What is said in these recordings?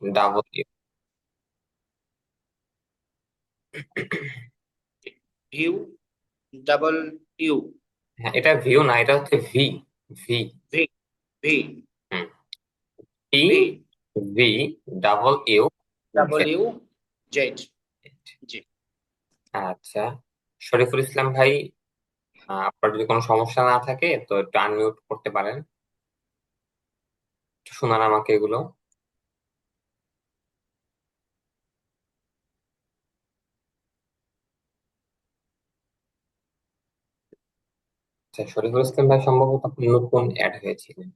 Double U. View, double U. হ্যাঁ, এটা view না, এটা হচ্ছে V. V. V, V, T. V, V. Double U. Double Z. U, Z. G. আচ্ছা, শরীফুল ইসলাম ভাই, আপনার যদি কোনো সমস্যা না থাকে তো একটু আনমিউট করতে পারেন, একটু শোনান আমাকে এগুলো। আচ্ছা, শরীফুল ইসলাম ভাই সম্ভবত আপনি নতুন অ্যাড হয়েছিলেন।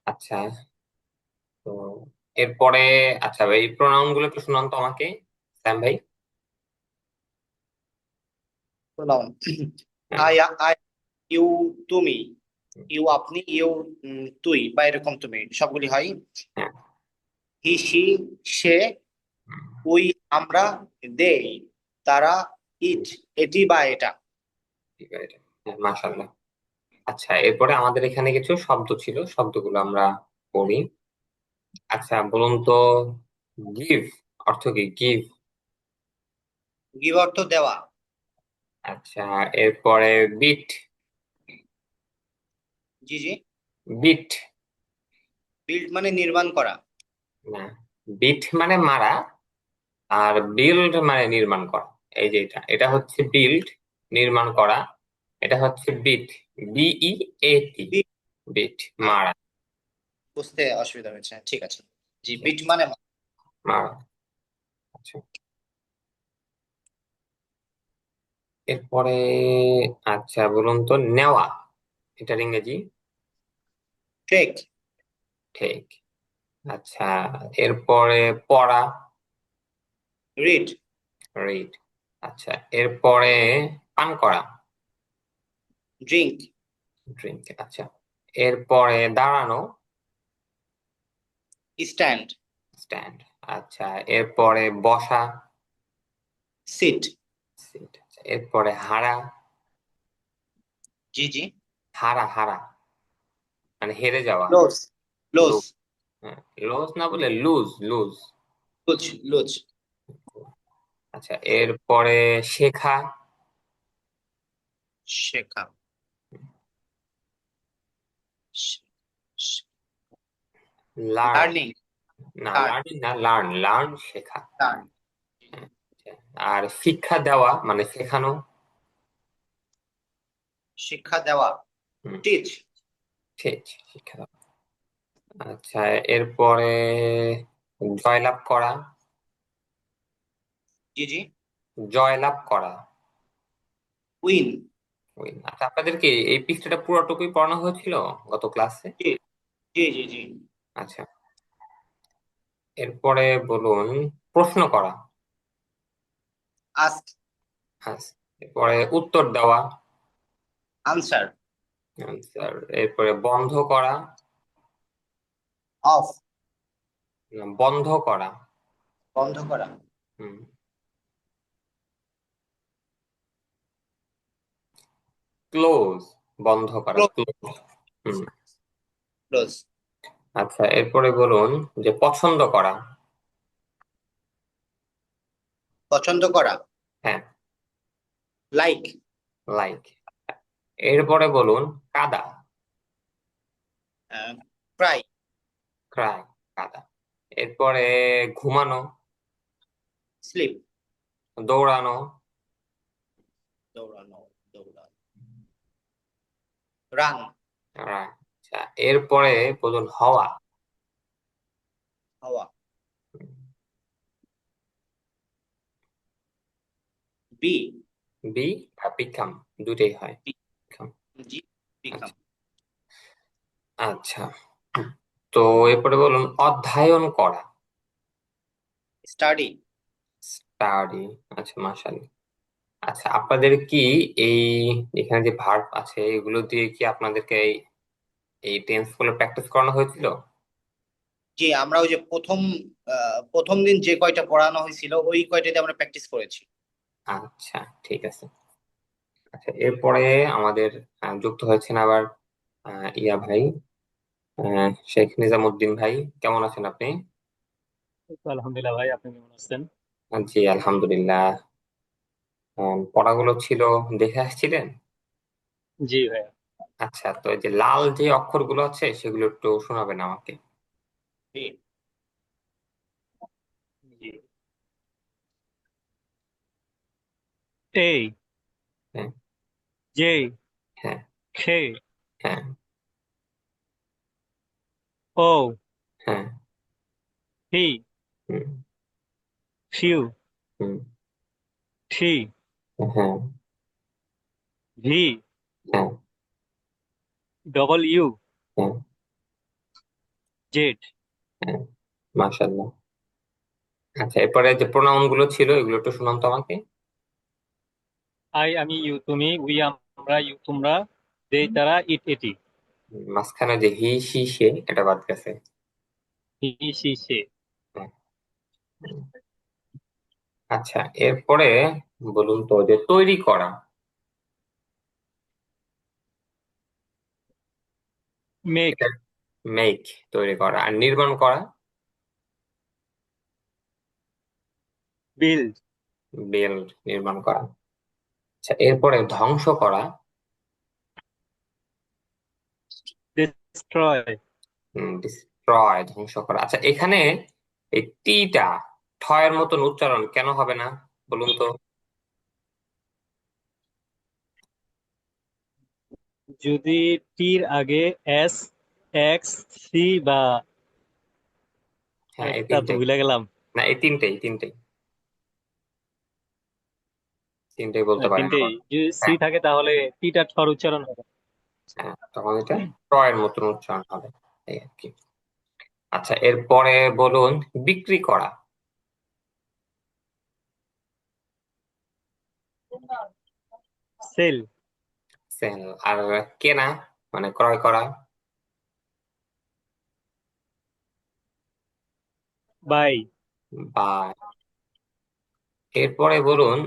আচ্ছা, তো এরপরে, আচ্ছা ভাই, এই প্রোনাউন গুলো একটু শোনান তো আমাকে, স্যাম ভাই। প্রনাউন, হ্যাঁ। আই, আই, ইউ, তুমি, ইউ আপনি, ইউ তুই, বা এরকম তুমি, সবগুলি হয়। হ্যাঁ। হি, সি, সে, হুম, উই, আমরা, দে, তারা, ইট, এটি বা এটা। ঠিক আছে। হ্যাঁ, মাশাআল্লাহ। আচ্ছা, এরপরে আমাদের এখানে কিছু শব্দ ছিল, শব্দগুলো আমরা পড়ি। আচ্ছা, বলুন তো, গিভ অর্থ কি? গিভ। গিভ অর্থ দেওয়া। আচ্ছা, এরপরে বিট। জি, জি। বিট। বিল্ড মানে নির্মাণ করা। না, বিট মানে মারা, আর বিল্ড মানে নির্মাণ করা। এই যে এটা এটা হচ্ছে বিল্ড, নির্মাণ করা। এটা হচ্ছে beat, B E A T. Beat, beat, মারা। বুঝতে অসুবিধা হয়েছে, ঠিক আছে। জি, বিট মানে মারা। আচ্ছা, এরপরে, আচ্ছা বলুন তো, নেওয়া, এটার ইংরেজি? টেক, ঠিক। আচ্ছা, এরপরে পড়া, রিড, রিড। আচ্ছা, এরপরে পান করা, ড্রিঙ্ক, ড্রিঙ্ক। আচ্ছা, এরপরে দাঁড়ানো, স্ট্যান্ড, স্ট্যান্ড। আচ্ছা, এরপরে বসা, সিট। সিট। আচ্ছা, এরপরে হারা, জি, জি। হারা হারা মানে হেরে যাওয়া। Lose, lose, lose. হ্যাঁ, লুজ না বলে লুজ, লুজ। Lose, loose. আচ্ছা, এরপরে শেখা, শেখা, লার্ন। লার্নিং, না, লার্ন, লার্নিং না, লার্ন, লার্ন শেখা। লার্ন। হ্যাঁ, আচ্ছা। আর শিক্ষা দেওয়া মানে শেখানো। শিক্ষা দেওয়া, হুম, টিচ। ঠিক, শিক্ষা দেওয়া। আচ্ছা, এরপরে জয়লাভ করা, জি, জি। জয়লাভ করা। উইন। ওই, আচ্ছা, আপনাদেরকে এই পৃষ্ঠাটা পুরোটুকুই পড়ানো হয়েছিল গত ক্লাসে? জি, জি, জি, জি। আচ্ছা, এরপরে বলুন, প্রশ্ন করা। আস্ক, আচ্ছা, এরপরে উত্তর দেওয়া। Answer, answer. এরপরে বন্ধ করা, অফ, না, বন্ধ করা। বন্ধ করা, হুম, ক্লোজ, বন্ধ করা, ক্লোজ, ক্লোজ। হুম। ক্লোজ। আচ্ছা, এরপরে বলুন যে পছন্দ করা। পছন্দ করা, হ্যাঁ, লাইক, লাইক। এরপরে বলুন কাদা। ক্রাই, ক্রাই, কাদা। এরপরে ঘুমানো, স্লিপ, দৌড়ানো। দৌড়ানো, দৌড়ানো, রান, রাইট। আচ্ছা, এরপরে বলুন হওয়া। হওয়া, বি, বি আর বিকাম, দুটেই হয়। Be, become। জি, বিকাম, আচ্ছা। আচ্ছা, তো এরপরে বলুন অধ্যয়ন করা। Study, study. আচ্ছা, মাশাআল্লাহ। আচ্ছা, আপনাদের কি এই এখানে যে ভার্ব আছে এগুলো দিয়ে কি আপনাদেরকে এই এই টেন্স গুলো প্র্যাকটিস করানো হয়েছিল? যে আমরা ওই যে প্রথম দিন যে কয়টা পড়ানো হয়েছিল ওই কয়টাতে আমরা প্র্যাকটিস করেছি। আচ্ছা, ঠিক আছে। আচ্ছা, এরপরে আমাদের যুক্ত হয়েছেন আবার ইয়া ভাই, শেখ নিজামুদ্দিন ভাই। কেমন আছেন আপনি? এই তো আলহামদুলিল্লাহ ভাই, আপনি কেমন আছেন? জি, আলহামদুলিল্লাহ। পড়াগুলো ছিল, দেখে আসছিলেন? জি ভাইয়া। আচ্ছা, তো এই যে লাল যে অক্ষরগুলো আছে সেগুলো একটু শোনাবেন আমাকে। জি। জি। A, হ্যাঁ, J, হ্যাঁ, K, হ্যাঁ, O, হ্যাঁ। P, হুম, Q, হুম, T, হ্যাঁ, V, হ্যাঁ, W, হ্যাঁ, Z. হ্যাঁ। মাশাআল্লাহ। আচ্ছা, এরপরে যে প্রোনাউন গুলো ছিল এগুলো একটু শোনান তো আমাকে। I আমি, ইউ তুমি, উই আমরা, ইউ তোমরা, দে তারা, ইট এটি, মাঝখানে যে হি সি সে এটা বাদ গেছে। হি সি সে। হ্যাঁ। আচ্ছা, এরপরে বলুন তো যে তৈরি করা, মেক, এটা মেক, তৈরি করা, আর নির্মাণ করা, বিল্ড, বিল্ড, নির্মাণ করা। আচ্ছা, এরপরে ধ্বংস করা, ডিস্ট্রয়। ডিস্ট্রয়, ধ্বংস করা। আচ্ছা, এখানে এই টিটা ঠয়ের মতন উচ্চারণ কেন হবে না বলুন তো? যদি টির আগে এস, এক্স, সি বা হ্যাঁ, এই একটা তো তিনটেই। ভুলে গেলাম। না, এই তিনটেই, তিনটেই, তিনটেই বলতে পারেন তিনটেই আবার। যদি সি হ্যাঁ, থাকে তাহলে টিটা ঠর উচ্চারণ হবে। হ্যাঁ, তখন এটা টয়ের মতন উচ্চারণ হবে, এই আর কি। আচ্ছা, এরপরে বলুন বিক্রি করা, সেল, সেল। আর কেনা মানে ক্রয় করা, বাই, বা। এরপরে বলুন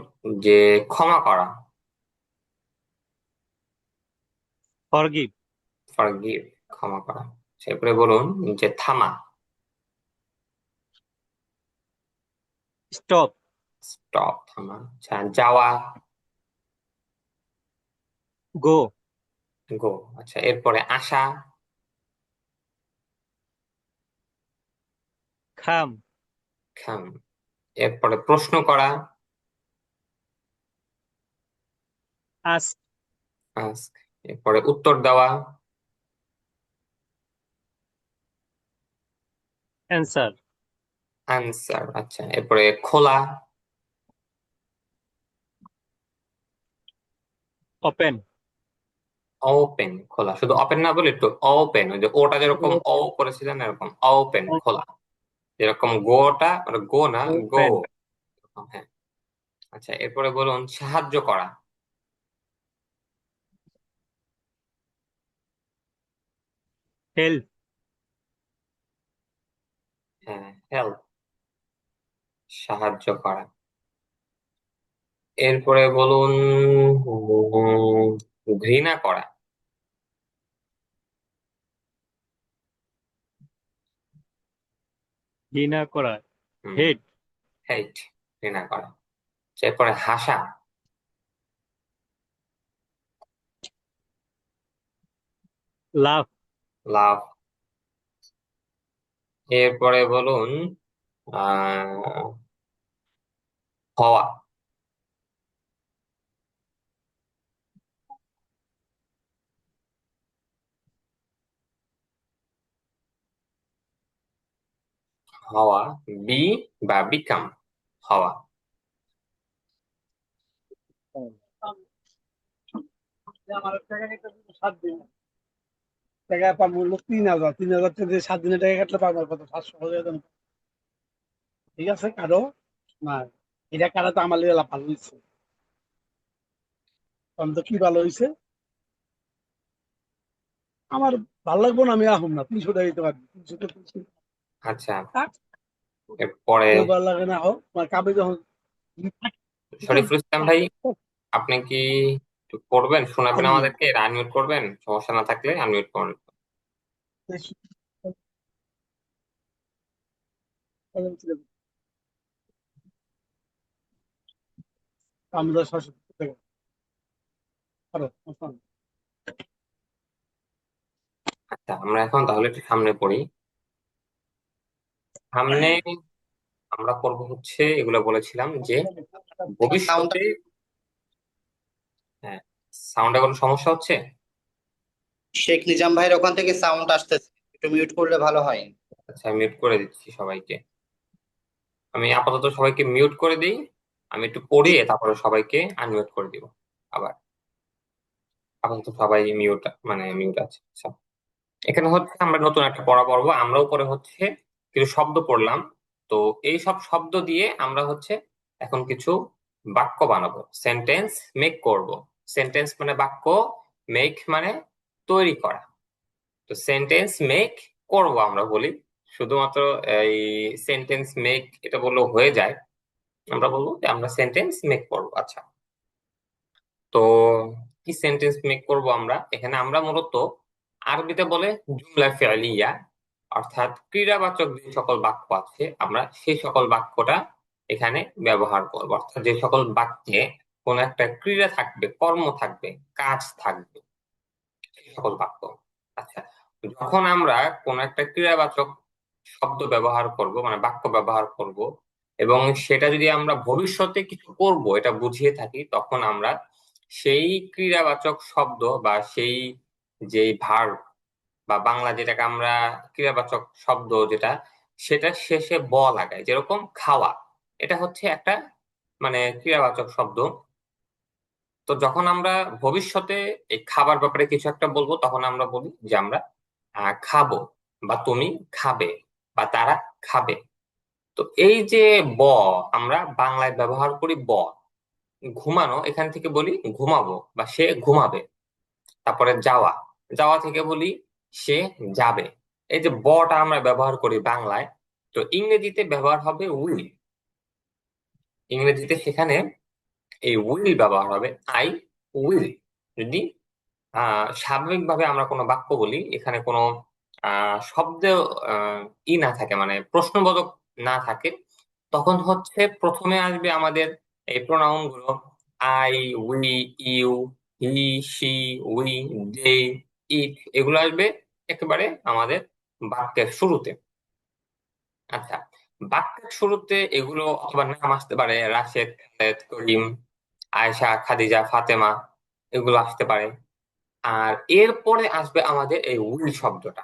যে ক্ষমা করা, ফরগিভ, ফরগিভ, ক্ষমা করা। এরপরে বলুন যে থামা, স্টপ, স্টপ, থামা। আচ্ছা, যাওয়া, গো, গো। আচ্ছা, এরপরে আসা, খাম, খাম। এরপরে প্রশ্ন করা, আস্ক, আস্ক। এরপরে উত্তর দেওয়া, অ্যান্সার, আনসার। আচ্ছা, এরপরে খোলা, ওপেন, ওপেন, খোলা। শুধু ওপেন না বলে একটু ওপেন, ওই যে ওটা যেরকম ও করেছিলেন এরকম ওপেন, খোলা। যেরকম গোটা মানে গো না, গো। ওপেন, হ্যাঁ। আচ্ছা, এরপরে বলুন সাহায্য করা, হেল্প, হ্যাঁ, হেল্প, সাহায্য করা। এরপরে বলুন ঘৃণা করা, ঘৃণা করা, হুম, হেট, হেট, ঘৃণা করা। এরপরে হাসা, লাভ, লাভ। এরপরে বলুন আহ হওয়া, হওয়া, বি বা বিকাম, হওয়া। টাকা পাবো হলো 3,000, 3,000 থেকে 7 দিনের টাকা কাটলে পাবো কত? 700 টাকা দেন। ঠিক আছে কারো না, এটা কারা তো আমার লেগে ভালো হয়েছে। তো কি ভালো হয়েছে? আমার ভালো লাগবো না, আমি আহম না, 300 টাকা দিতে পারবি, 300 আচ্ছা, টাকা এরপরে কেউ ভালো লাগে না হোক, আমার কাবে যখন শরীফুল ইসলাম ভাই, আপনি কি একটু করবেন, শোনাবেন আমাদেরকে, আনমিউট করবেন, সমস্যা না থাকলে আনমিউট করবেন। আমরা 600 টাকা আরো আচ্ছা, আমরা এখন তাহলে একটু সামনে পড়ি। সামনে আমরা করব হচ্ছে, এগুলো বলেছিলাম যে সাউন্ড ভবিষ্যতে। হ্যাঁ, সাউন্ডে কোনো সমস্যা হচ্ছে? শেখ নিজাম ভাইয়ের ওখান থেকে সাউন্ড আসতেছে, একটু মিউট করলে ভালো হয়। আচ্ছা, মিউট করে দিচ্ছি সবাইকে। আমি আপাতত সবাইকে মিউট করে দিই, আমি একটু পড়িয়ে তারপরে সবাইকে আনমিউট করে দিব আবার। আপাতত সবাই মিউট, মানে মিউট আছে। আচ্ছা, এখানে হচ্ছে আমরা নতুন একটা পড়া পড়বো। আমরা উপরে হচ্ছে কিছু শব্দ পড়লাম, তো এই সব শব্দ দিয়ে আমরা হচ্ছে এখন কিছু বাক্য বানাবো, সেন্টেন্স মেক করব। সেন্টেন্স মানে বাক্য, মেক মানে তৈরি করা। তো সেন্টেন্স মেক করব আমরা বলি, শুধুমাত্র এই সেন্টেন্স মেক এটা বললেও হয়ে যায়। আমরা বলবো যে আমরা সেন্টেন্স মেক করব। আচ্ছা, তো কি সেন্টেন্স মেক করব আমরা? এখানে আমরা মূলত আরবিতে বলে জুমলা ফি'লিয়া, অর্থাৎ ক্রিয়াবাচক যে সকল বাক্য আছে আমরা সেই সকল বাক্যটা এখানে ব্যবহার করব। অর্থাৎ যে সকল বাক্যে কোন একটা ক্রিয়া থাকবে, কর্ম থাকবে, কাজ থাকবে, সেই সকল বাক্য। আচ্ছা, যখন আমরা কোন একটা ক্রিয়াবাচক শব্দ ব্যবহার করব, মানে বাক্য ব্যবহার করব, এবং সেটা যদি আমরা ভবিষ্যতে কিছু করব এটা বুঝিয়ে থাকি, তখন আমরা সেই ক্রিয়াবাচক শব্দ বা সেই যে ভার্ব বা বাংলা যেটাকে আমরা ক্রিয়াবাচক শব্দ যেটা, সেটা শেষে ব লাগাই। যেরকম খাওয়া, এটা হচ্ছে একটা মানে ক্রিয়াবাচক শব্দ। তো যখন আমরা ভবিষ্যতে এই খাবার ব্যাপারে কিছু একটা বলবো, তখন আমরা বলি যে আমরা খাবো, বা তুমি খাবে, বা তারা খাবে। তো এই যে ব, আমরা বাংলায় ব্যবহার করি ব। ঘুমানো, এখান থেকে বলি ঘুমাবো বা সে ঘুমাবে। তারপরে যাওয়া, যাওয়া থেকে বলি সে যাবে। এই যে বটা আমরা ব্যবহার করি বাংলায়, তো ইংরেজিতে ব্যবহার হবে উইল। ইংরেজিতে সেখানে এই উইল ব্যবহার হবে, আই উইল। যদি স্বাভাবিকভাবে আমরা কোনো বাক্য বলি, এখানে কোনো শব্দ না থাকে, মানে প্রশ্নবোধক না থাকে, তখন হচ্ছে প্রথমে আসবে আমাদের এই প্রোনাউন গুলো, I, we, you, he, she, we, they, it, এগুলো আসবে একেবারে আমাদের বাক্যের শুরুতে। আচ্ছা, বাক্যের শুরুতে এগুলো অথবা নাম আসতে পারে, রাশেদ, খালেদ, করিম, আয়েশা, খাদিজা, ফাতেমা, এগুলো আসতে পারে। আর এরপরে আসবে আমাদের এই উইল শব্দটা,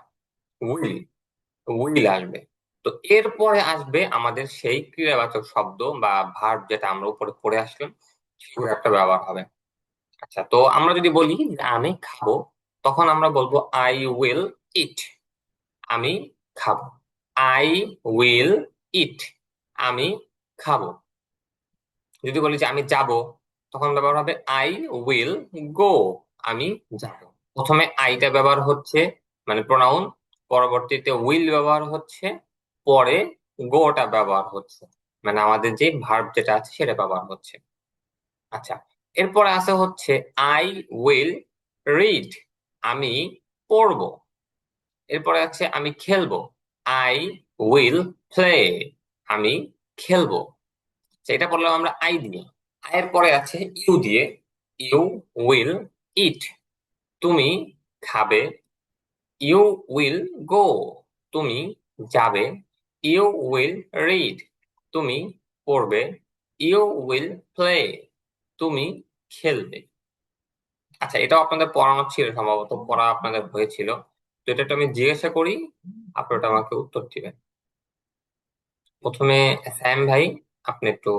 উইল, উইল আসবে। তো এরপরে আসবে আমাদের সেই ক্রিয়াবাচক শব্দ বা ভার্ব যেটা আমরা উপরে পড়ে আসলাম, সেগুলো একটা ব্যবহার হবে। আচ্ছা, তো আমরা যদি বলি যে আমি খাবো, তখন আমরা বলবো আই উইল ইট। আমি খাবো, আই উইল ইট, আমি খাবো। যদি বলি যে আমি যাব, তখন ব্যবহার হবে আই উইল গো, আমি যাব। প্রথমে আইটা ব্যবহার হচ্ছে মানে প্রোনাউন, পরবর্তীতে উইল ব্যবহার হচ্ছে, পরে গোটা ব্যবহার হচ্ছে, মানে আমাদের যে ভার্ব যেটা আছে সেটা ব্যবহার হচ্ছে। আচ্ছা, এরপরে আছে হচ্ছে আই উইল রিড, আমি পড়বো। এরপরে আছে আমি খেলবো, আই উইল প্লে, আমি খেলবো। সেটা পড়লাম আমরা আই দিয়ে। আয়ের পরে আছে ইউ দিয়ে, ইউ উইল ইট, তুমি খাবে। ইউ উইল গো, তুমি যাবে। ইউ উইল রিড, তুমি পড়বে। ইউ উইল প্লে, তুমি খেলবে। আচ্ছা, এটাও আপনাদের পড়ানো ছিল, সম্ভবত পড়া আপনাদের হয়েছিল। তো এটা একটু আমি জিজ্ঞাসা করি, আপনি ওটা আমাকে উত্তর দিবেন। প্রথমে স্যাম ভাই, আপনি একটু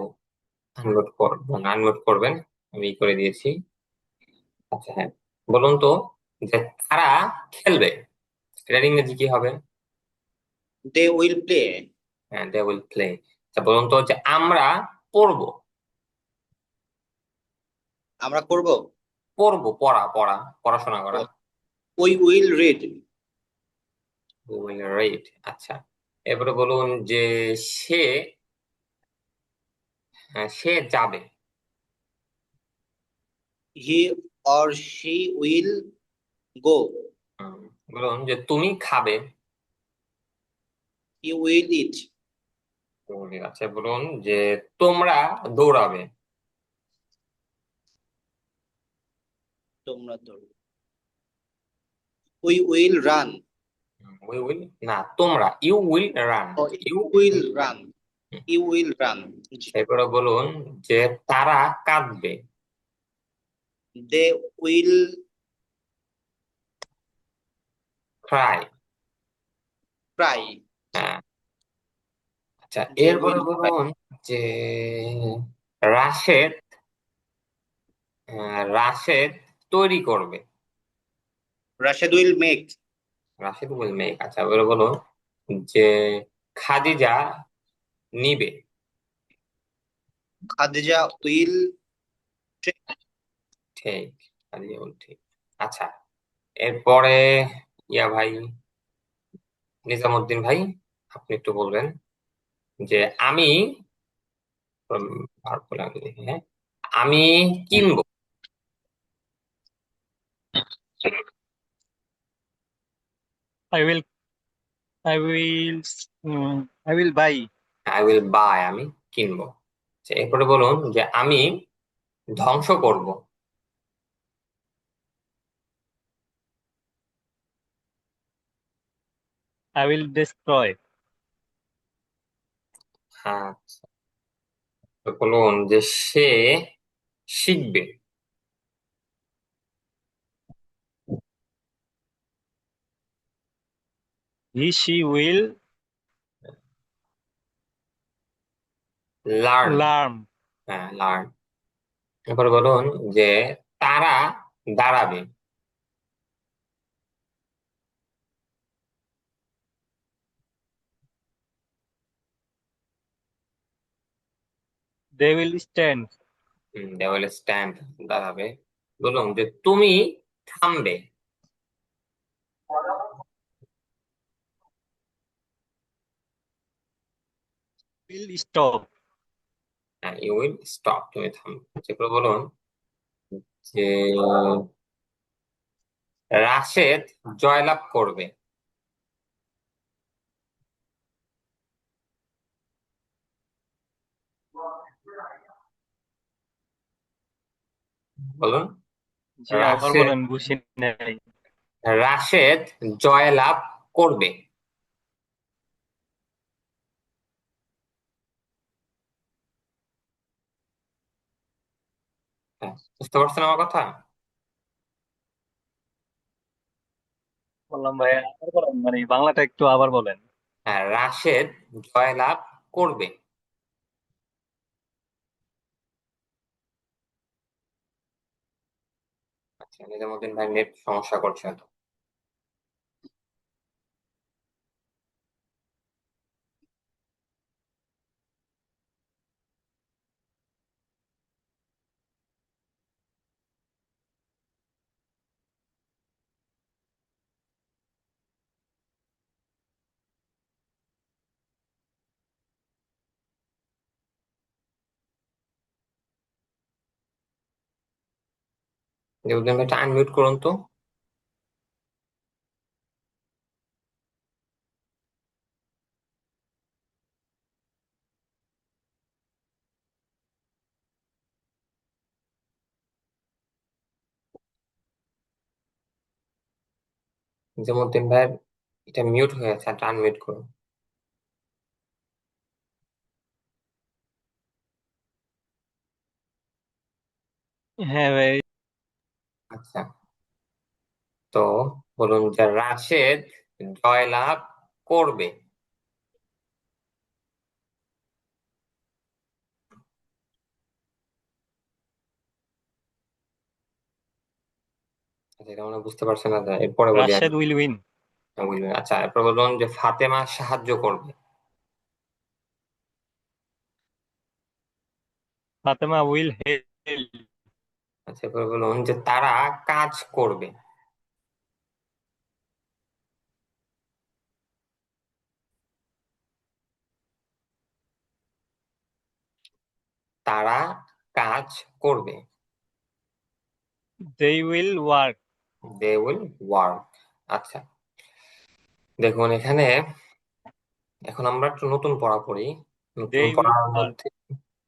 আনমিউট করবেন, আনমিউট করবেন, আমি করে দিয়েছি। আচ্ছা, হ্যাঁ, বলুন তো যে তারা খেলবে, এটার ইংরেজি কি হবে? They will play. হ্যাঁ, দে উইল প্লে। আচ্ছা, বলুন তো যে আমরা পড়বো। আমরা করব। পড়বো, পড়াশোনা করা। We will read. We will read। আচ্ছা, এরপরে বলুন যে সে সে যাবে। He or she will go. হুম, বলুন যে তুমি খাবে। He will eat. আচ্ছা, বলুন যে তোমরা দৌড়াবে। তোমরা ধরো। We will run. We will না, তোমরা you will run. You will run. You will run. এরপরে বলুন যে তারা কাঁদবে। They will cry. ক্রাই। হ্যাঁ। আচ্ছা, দে এরপরে উইল বলুন যে রাশেদ রাশেদ তৈরি করবে। Rashed will make. Rashed will make. আচ্ছা, এবারে বলুন যে খাদিজা নিবে। খাদিজা উইল ঠিক, খাদিজা উইল ঠিক। আচ্ছা, এরপরে ইয়া ভাই, নিজামুদ্দিন ভাই, আপনি একটু বলবেন যে আমি ভার্ব বলে আগে দেখি, হ্যাঁ, আমি কিনবো। I will I will I will buy. I will buy, আমি কিনবো। আচ্ছা, এরপরে বলুন যে আমি ধ্বংস করব। I will destroy. আচ্ছা, তো বলুন যে সে শিখবে। He she will learn. learn. হ্যাঁ, লার্ন। এরপরে বলুন যে তারা দাঁড়াবে। They will stand. They will stand, দাঁড়াবে। বলুন যে তুমি থামবে। Will stop. হ্যাঁ, ইউ উইল স্টপ, তুমি থামবে। এরপরে বলুন যে রাশেদ জয়লাভ করবে। বলুন জি আবার রাশেদ বলেন, বুঝি নাই। রাশেদ জয়লাভ করবে। হ্যাঁ, বুঝতে পারছেন আমার কথা? বললাম ভাই আবার বলেন, মানে বাংলাটা একটু আবার বলেন। হ্যাঁ, রাশেদ জয়লাভ করবে। আচ্ছা, নিজামুদ্দিন ভাই নেট সমস্যা করছে তো। নিজামুদ্দিন ভাইটা আনমিউট করুন তো। নিজামুদ্দিন ভাই এটা মিউট হয়ে আছে, এটা আনমিউট করুন। হ্যাঁ ভাই। আচ্ছা, তো বলুন যে রাশেদ জয়লাভ করবে। আচ্ছা, এটা মনে হয় বুঝতে পারছেন না, এরপরে বলি আমি। Rashed will win. বুঝলেন? আচ্ছা, এরপর বলুন যে ফাতেমা সাহায্য করবে। Fatema will help. আচ্ছা, এরপরে বলুন যে তারা কাজ করবে। তারা কাজ করবে। they will work. They will work. আচ্ছা, দেখুন এখানে এখন আমরা একটু নতুন পড়া পড়ি। নতুন they will পড়ার solve. মধ্যে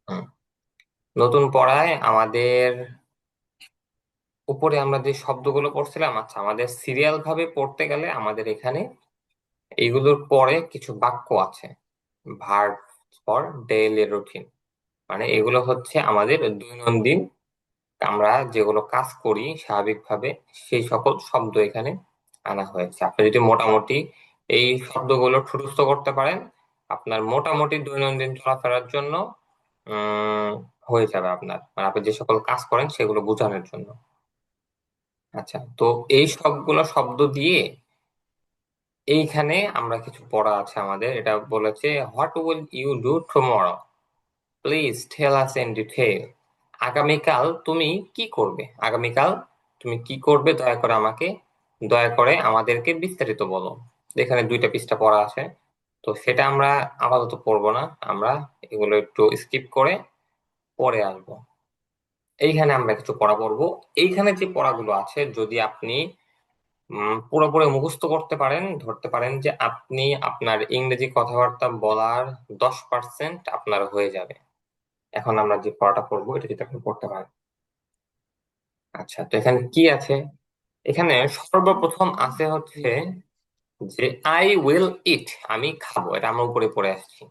হুম, নতুন পড়ায় আমাদের উপরে আমরা যে শব্দগুলো পড়ছিলাম, আচ্ছা আমাদের সিরিয়াল ভাবে পড়তে গেলে আমাদের এখানে এইগুলোর পরে কিছু বাক্য আছে, ভার্ব ফর ডেইলি রুটিন, মানে এগুলো হচ্ছে আমাদের দৈনন্দিন আমরা যেগুলো কাজ করি স্বাভাবিকভাবে সেই সকল শব্দ এখানে আনা হয়েছে। আপনি যদি মোটামুটি এই শব্দগুলো ঠুটস্থ করতে পারেন, আপনার মোটামুটি দৈনন্দিন চলাফেরার জন্য উম হয়ে যাবে আপনার, মানে আপনি যে সকল কাজ করেন সেগুলো বোঝানোর জন্য। আচ্ছা, তো এই সবগুলো শব্দ দিয়ে এইখানে আমরা কিছু পড়া আছে আমাদের, এটা বলেছে what will you do tomorrow, please tell us in detail. আগামীকাল তুমি কি করবে, আগামীকাল তুমি কি করবে দয়া করে আমাদেরকে বিস্তারিত বলো। এখানে 2টা পৃষ্ঠা পড়া আছে, তো সেটা আমরা আপাতত পড়বো না, আমরা এগুলো একটু স্কিপ করে পরে আসবো। এইখানে আমরা কিছু পড়া পড়বো। এইখানে যে পড়াগুলো আছে যদি আপনি পুরোপুরি মুখস্থ করতে পারেন, ধরতে পারেন যে আপনি আপনার ইংরেজি কথাবার্তা বলার 10% আপনার হয়ে যাবে। এখন আমরা যে পড়াটা পড়বো এটা যদি আপনি পড়তে পারেন। আচ্ছা, তো এখানে কি আছে, এখানে সর্বপ্রথম আছে হচ্ছে যে আই উইল ইট, আমি খাবো, এটা আমরা উপরে পড়ে আসছি।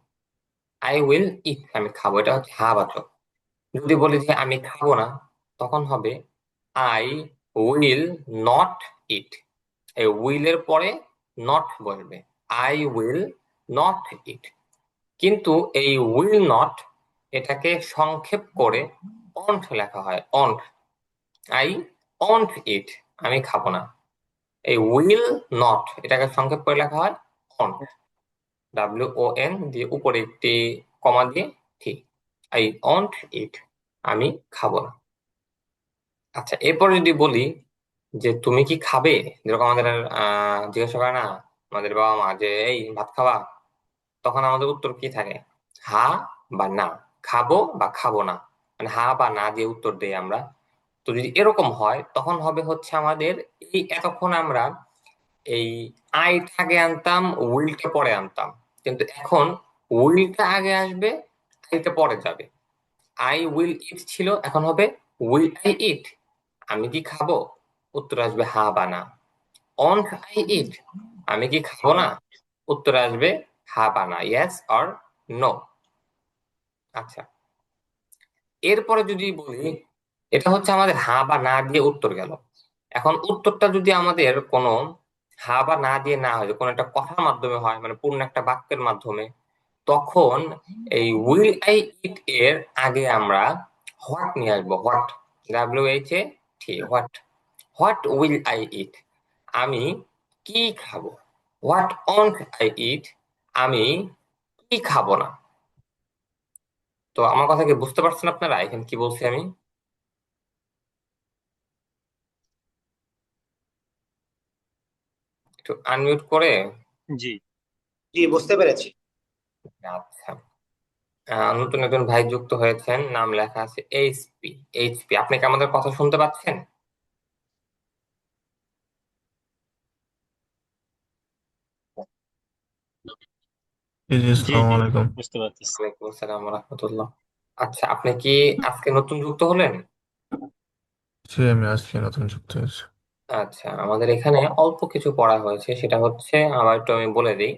আই উইল ইট, আমি খাবো, এটা হচ্ছে হা বাচক। যদি বলি যে আমি খাবো না, তখন হবে আই উইল নট ইট। এই উইল এর পরে নট বসবে, আই উইল নট ইট। কিন্তু এই উইল নট এটাকে সংক্ষেপ করে অন্ট লেখা হয়, অন্ট। আই অন্ট ইট, আমি খাবো না। এই উইল নট এটাকে সংক্ষেপ করে লেখা হয় অন্ট, WON দিয়ে উপরে একটি কমা দিয়ে ঠিক, আই অন্ট ইট, আমি খাবো না। আচ্ছা, এরপর যদি বলি যে তুমি কি খাবে, যেরকম আমাদের জিজ্ঞাসা করে না আমাদের বাবা মা যে এই ভাত খাওয়া, তখন আমাদের উত্তর কি থাকে, হা বা না, খাবো বা খাবো না, মানে হা বা না দিয়ে উত্তর দেই আমরা। তো যদি এরকম হয় তখন হবে হচ্ছে আমাদের এই এতক্ষণ আমরা এই আইটা আগে আনতাম, উইলটা পরে আনতাম, কিন্তু এখন উইলটা আগে আসবে, আইটা পরে যাবে। আই উইল ইট ছিল, এখন হবে উইল আই ইট, আমি কি খাবো, উত্তর আসবে হা বা না। অন্ট আই ইট, আমি কি খাবো না, উত্তর আসবে হা বা না, ইয়েস অর নো। আচ্ছা, এরপরে যদি বলি এটা হচ্ছে আমাদের হা বা না দিয়ে উত্তর গেল। এখন উত্তরটা যদি আমাদের কোনো হা বা না দিয়ে না হয়, কোনো একটা কথার মাধ্যমে হয়, মানে পূর্ণ একটা বাক্যের মাধ্যমে, তখন এই উইল আই ইট এর আগে আমরা হোয়াট নিয়ে আসবো, what, WHAT, what. What will I eat, আমি কি খাবো। হোয়াট অন্ট আই ইট, আমি কি খাবো না। তো আমার কথা কি বুঝতে পারছেন আপনারা এখানে কি বলছি আমি? একটু আনমিউট করে। জি। জি, বুঝতে পেরেছি। আচ্ছা, নতুন একজন ভাই যুক্ত হয়েছেন, নাম লেখা আছে এইচপি। এইচপি, আপনি কি আমাদের কথা শুনতে পাচ্ছেন? জি জি, জি আসসালামু জি, আলাইকুম। বুঝতে পারতেছি। ওয়ালাইকুম আসসালাম ওয়া রাহমাতুল্লাহ। আচ্ছা, আপনি কি আজকে নতুন যুক্ত হলেন? জি, আমি আজকে নতুন যুক্ত হয়েছি। আচ্ছা, আমাদের এখানে অল্প কিছু পড়া হয়েছে, সেটা হচ্ছে আবার একটু আমি বলে দিই।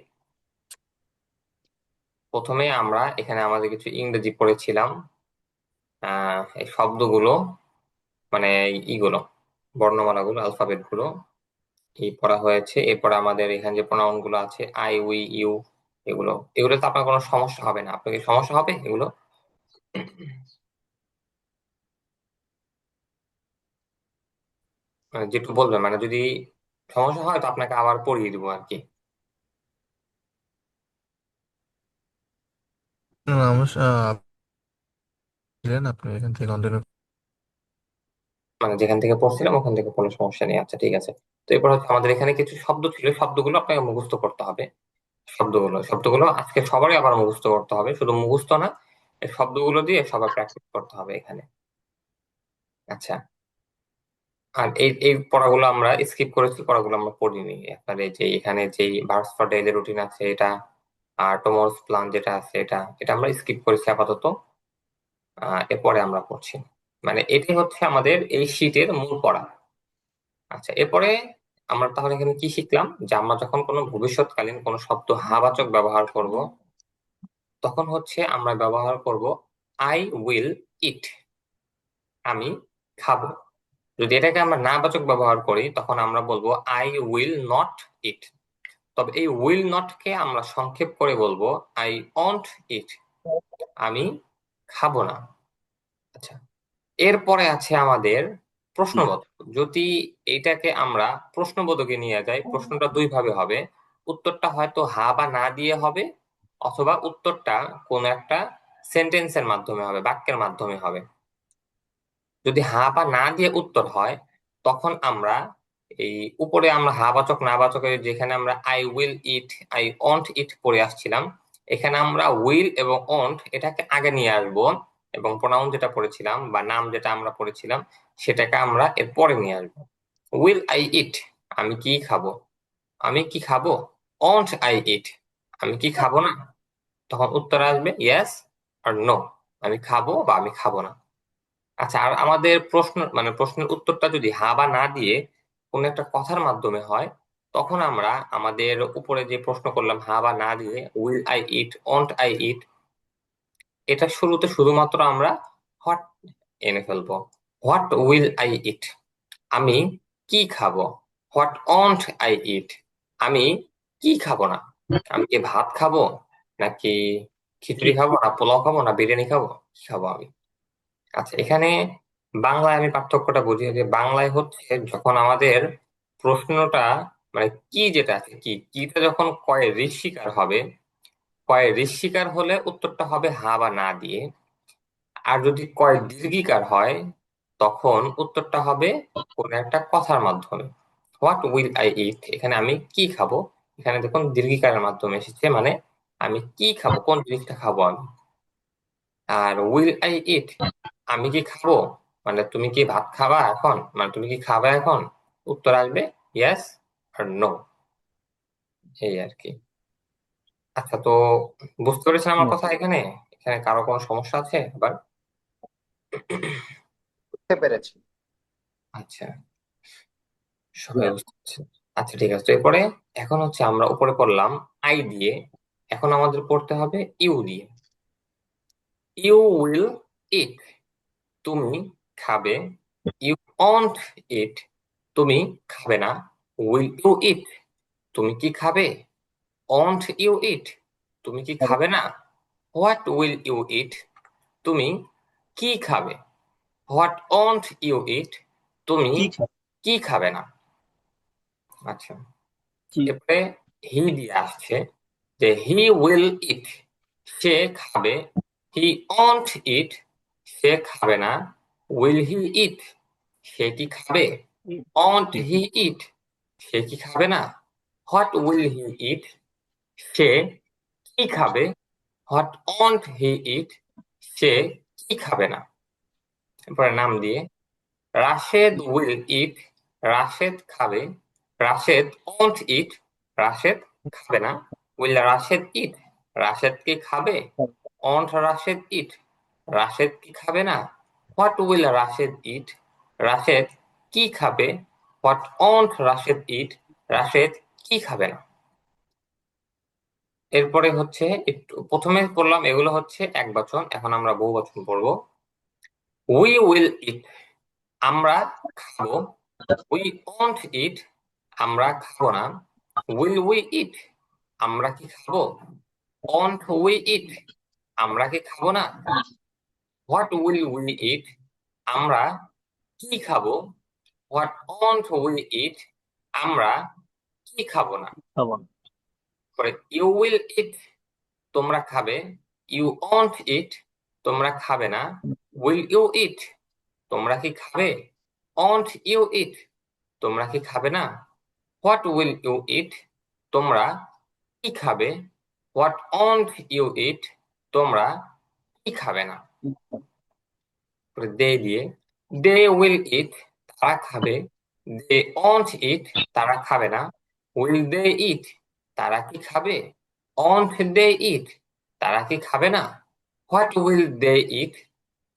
প্রথমে আমরা এখানে আমাদের কিছু ইংরেজি পড়েছিলাম, এই শব্দগুলো, মানে ইগুলো, বর্ণমালাগুলো, অ্যালফাবেট গুলো এই পড়া হয়েছে। এরপর আমাদের এখানে যে প্রোনাউন গুলো আছে আই উই ইউ, এগুলো এগুলো তো আপনার কোনো সমস্যা হবে না, আপনার কি সমস্যা হবে এগুলো? যেটু বলবেন, মানে যদি সমস্যা হয় তো আপনাকে আবার পড়িয়ে দিব আর কি। না, আমার আপনি এখান থেকে কন্টিনিউ। মানে যেখান থেকে পড়ছিলাম ওখান থেকে কোনো সমস্যা নেই। আচ্ছা ঠিক আছে। তো এরপর হচ্ছে আমাদের এখানে কিছু শব্দ ছিল, শব্দগুলো আপনাকে মুখস্থ করতে হবে। শব্দগুলো আজকে সবারই আবার মুখস্থ করতে হবে, শুধু মুখস্থ না, এই শব্দগুলো দিয়ে সবার প্র্যাকটিস করতে হবে এখানে। আচ্ছা, আর এই এই পড়াগুলো আমরা স্কিপ করেছি, পড়াগুলো আমরা পড়িনি। আপনার এই যে এখানে যেই ভার্বস ফর ডেইলি রুটিন আছে এটা, আর টুমরোস প্ল্যান যেটা আছে এটা এটা আমরা স্কিপ করেছি আপাতত। এরপরে আমরা পড়ছি, মানে এটি হচ্ছে আমাদের এই শীটের মূল পড়া। আচ্ছা, এরপরে আমরা তাহলে এখানে কি শিখলাম, যে আমরা যখন কোনো ভবিষ্যৎকালীন কোনো শব্দ হ্যাবাচক ব্যবহার করব, তখন হচ্ছে আমরা ব্যবহার করব আই উইল ইট, আমি খাবো। যদি এটাকে আমরা নাবাচক ব্যবহার করি তখন আমরা বলবো আই উইল নট ইট। তবে এই উইল নট কে আমরা সংক্ষেপ করে বলবো আই ওন্ট ইট, আমি খাবো না। আচ্ছা, এরপরে আছে আমাদের প্রশ্নবোধক। যদি এইটাকে আমরা প্রশ্নবোধকে নিয়ে যাই, প্রশ্নটা দুই ভাবে হবে। উত্তরটা হয়তো হা বা না দিয়ে হবে, অথবা উত্তরটা কোন একটা সেন্টেন্সের মাধ্যমে হবে, বাক্যের মাধ্যমে হবে। যদি হা বা না দিয়ে উত্তর হয়, তখন আমরা এই উপরে আমরা হা বাচক না বাচকের যেখানে আমরা I will eat, I won't eat পড়ে আসছিলাম, এখানে আমরা উইল এবং ওন্ট এটাকে আগে নিয়ে আসবো, এবং প্রোনাউন যেটা পড়েছিলাম বা নাম যেটা আমরা পড়েছিলাম সেটাকে আমরা এর পরে নিয়ে আসবো। উইল আই ইট, আমি কি খাবো, আমি কি খাবো। ওন্ট আই ইট, আমি কি খাবো না। তখন উত্তর আসবে ইয়েস আর নো, আমি খাবো বা আমি খাবো না। আচ্ছা, আর আমাদের প্রশ্ন মানে প্রশ্নের উত্তরটা যদি হা বা না দিয়ে কোন একটা কথার মাধ্যমে হয়, তখন আমরা আমাদের উপরে যে প্রশ্ন করলাম হা বা না দিয়ে will I eat, won't I eat, এটা শুরুতে শুধুমাত্র আমরা হোয়াট এনে ফেলবো। হোয়াট উইল আই ইট, আমি কি খাবো। হোয়াট ওন্ট আই ইট, আমি কি খাবো না। আমি কি ভাত খাবো, নাকি খিচুড়ি খাবো, না পোলাও খাবো, না বিরিয়ানি খাবো, কি খাবো আমি। আচ্ছা, এখানে বাংলায় আমি পার্থক্যটা বুঝি, যে বাংলায় হচ্ছে যখন আমাদের প্রশ্নটা মানে কি যেটা আছে কিটা যখন কয়ে ঋষিকার হবে, কয়ে ঋষিকার হলে উত্তরটা হবে হা বা না দিয়ে। আর যদি কয় দীর্ঘিকার হয় তখন উত্তরটা হবে কোন একটা কথার মাধ্যমে। হোয়াট উইল আই ইট, এখানে আমি কি খাবো, এখানে দেখুন দীর্ঘিকারের মাধ্যমে এসেছে, মানে আমি কি খাবো, কোন জিনিসটা খাবো আমি। আর উইল আই ইট, আমি কি খাবো, মানে তুমি কি ভাত খাবা এখন, মানে তুমি কি খাবে এখন, উত্তর আসবে ইয়েস আর নো, এই আর কি। আচ্ছা, তো বুঝতে পেরেছেন আমার কথা এখানে? এখানে কারো কোনো সমস্যা আছে আবার? বুঝতে পেরেছি। আচ্ছা, সবাই বুঝতে পারছেন। আচ্ছা ঠিক আছে, তো এরপরে এখন হচ্ছে আমরা উপরে পড়লাম আই দিয়ে, এখন আমাদের পড়তে হবে ইউ দিয়ে। ইউ উইল ইট, তুমি খাবে। ইউ ওন্ট ইট, তুমি খাবে না। উইল ইউ ইট, তুমি কি খাবে। ওন্ট ইউ ইট, তুমি কি খাবে না। হোয়াট উইল ইউ ইট, তুমি কি খাবে। হোয়াট ওন্ট ইউ ইট, তুমি কি খাবে কি খাবে না। আচ্ছা, কি এরপরে হি দিয়ে আসছে, যে হি উইল ইট, সে খাবে। হি ওন্ট ইট, সে খাবে না। উইল হি ইট, সে কি খাবে। ওন্ট হি ইট, সে কি খাবে না। হোয়াট উইল হি ইট, সে কি খাবে। হোয়াট ওন্ট হি ইট, সে কি খাবে না। এরপরে নাম দিয়ে রাশেদ উইল ইট, রাশেদ খাবে। রাশেদ ওন্ট ইট, রাশেদ খাবে না। উইল রাশেদ ইট, রাশেদ কি খাবে। ওন্ট রাশেদ ইট, রাশেদ কি খাবে না। হোয়াট উইল রাশেদ ইট, রাশেদ কি খাবে। হোয়াট ওন্ট রাশেদ ইট, রাশেদ কি খাবে না। এরপরে হচ্ছে একটু প্রথমে পড়লাম এগুলো হচ্ছে এক বচন, এখন আমরা বহু বচন পড়বো। উই উইল ইট, আমরা খাবো। উই ওন্ট ইট, আমরা খাবো না। উইল উই ইট, আমরা কি খাবো। ওন্ট উই ইট, আমরা কি খাবো না। হোয়াট উইল উই ইট, আমরা কি খাবো। হোয়াট ওন্ট উই ইট, আমরা কি খাবো না। খাবো না। পরে ইউ উইল ইট, তোমরা খাবে। ইউ ওন্ট ইট, তোমরা খাবে না। উইল ইউ ইট, তোমরা কি খাবে। ওন্ট ইউ ইট, তোমরা কি খাবে না? হোয়াট উইল ইউ ইট, তোমরা কি খাবে? হোয়াট ওন্ট ইউ ইট, তোমরা কি খাবে না? দে দিয়ে, দে উইল ইট, তারা খাবে। দে ওন্ট ইট, তারা খাবে না। উইল দে ইট, তারা কি খাবে? ওন্ট দে ইট, তারা কি খাবে না? হোয়াট উইল দে ইট,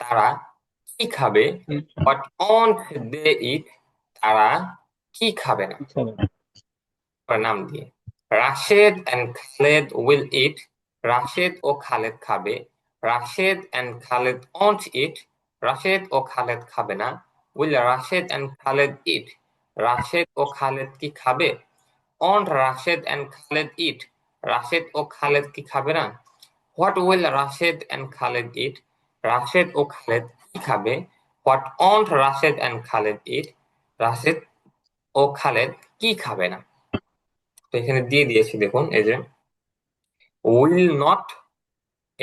তারা কি খাবে? হোয়াট ওন্ট দে ইট, তারা কি খাবে না? নাম দিয়ে, Rashed and Khaled will eat, Rashed ও খালেদ খাবে। Rashed and Khaled won't eat, Rashed ও খালেদ খাবে না। Will Rashed and Khaled eat, Rashed ও খালেদ কি খাবে? Won't Rashed and Khaled eat, Rashed ও খালেদ কি খাবে না? What will Rashed and Khaled eat, Rashed ও খালেদ কি খাবে? What won't Rashed and Khaled eat, Rashed ও খালেদ কি খাবে না? তো এখানে দিয়ে দিয়েছি দেখুন, এই যে উইল নট,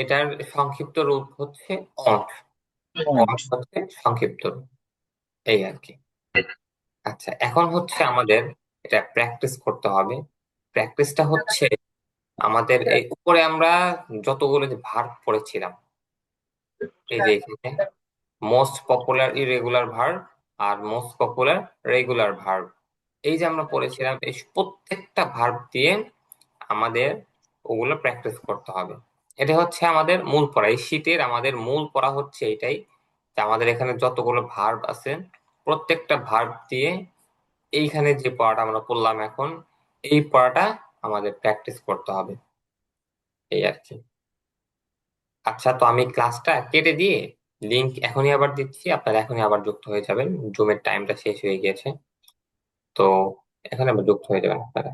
এটার সংক্ষিপ্ত রূপ হচ্ছে অন্ট। অন্ট হচ্ছে সংক্ষিপ্ত রূপ, এই আর কি। আচ্ছা, এখন হচ্ছে আমাদের এটা প্র্যাকটিস করতে হবে। প্র্যাকটিসটা হচ্ছে আমাদের এই উপরে আমরা যতগুলো যে ভার্ব পড়েছিলাম, এই যে এখানে মোস্ট পপুলার ইরেগুলার ভার্ব আর মোস্ট পপুলার রেগুলার ভার্ব, এই যে আমরা পড়েছিলাম, এই প্রত্যেকটা ভার্ব দিয়ে আমাদের ওগুলো প্র্যাকটিস করতে হবে। এটা হচ্ছে আমাদের মূল পড়া, এই শীটের আমাদের মূল পড়া হচ্ছে এটাই, যে আমাদের এখানে যতগুলো ভার্ব আছে প্রত্যেকটা ভার্ব দিয়ে এইখানে যে পড়াটা আমরা পড়লাম এখন, এই পড়াটা আমাদের প্র্যাকটিস করতে হবে, এই আর কি। আচ্ছা, তো আমি ক্লাসটা কেটে দিয়ে লিংক এখনই আবার দিচ্ছি, আপনারা এখনই আবার যুক্ত হয়ে যাবেন। জুমের টাইমটা শেষ হয়ে গিয়েছে, তো এখানে আবার যুক্ত হয়ে যাবেন আপনারা।